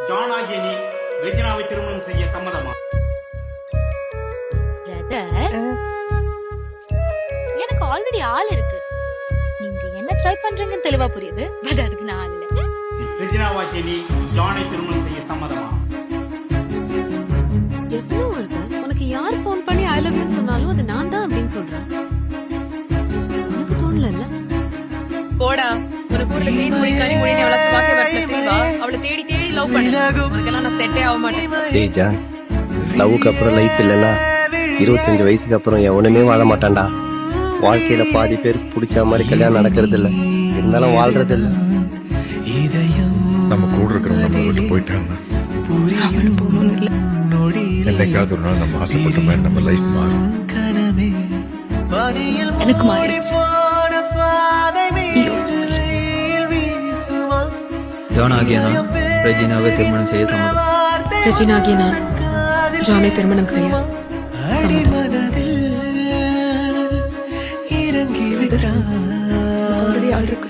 John ஆகிய நீ ரெஜினாவை திருமணம் செய்ய சம்மதமா? எனக்கு ஆல்ரெடி ஆள் இருக்கு. நீங்க என்ன ட்ரை பண்றீங்கன்னு தெளிவா புரியுது. பட் அதுக்கு நான் ஆள் இல்ல. ரெஜினாவாகிய நீ ஜானை திருமணம் செய்ய சம்மதமா? எவ்வளவு வருது? உனக்கு யார் போன் பண்ணி ஐ லவ் யூ சொன்னாலும் அது நான் தான் அப்படின்னு சொல்றேன். உனக்கு தோணல? போடா, உனக்கு ஊர்ல தேடி முடி கனி முடினே அவளை வாக்கே வரல தெரியவா? அவளை தேடி தேடி லவ் பண்ணு. உனக்கெல்லாம் நான் செட்டே ஆக மாட்டேன். டேய் ஜான், லவ்வுக்கு அப்புறம் லைஃப் இல்லைன்னா 25 வயசுக்கு அப்புறம் எவனுமே வாழ மாட்டான்டா. வாழ்க்கையில பாதி பேர் பிடிச்ச மாதிரி கல்யாணம் நடக்கிறது இல்ல, இருந்தாலும் வாழ்றது இல்ல. நம்ம கூட இருக்கிறவங்க நம்மளை விட்டு போயிட்டாங்க. அவனு போகணும் இல்ல. என்னைக்காவது ஒரு நாள் நம்ம ஆசைப்பட்ட மாதிரி நம்ம லைஃப் மாறும். எனக்கு மாறிடுச்சு. யோசிச்சு சொல்லு. ஜான் ஆகிய நான் ரெஜினாவை திருமணம் செய்ய சம்மதம். ரெஜினா ஆகிய நான் ஜானை திருமணம் செய்ய சம்மதம். ஆல்ரெடி ஆள் இருக்கு.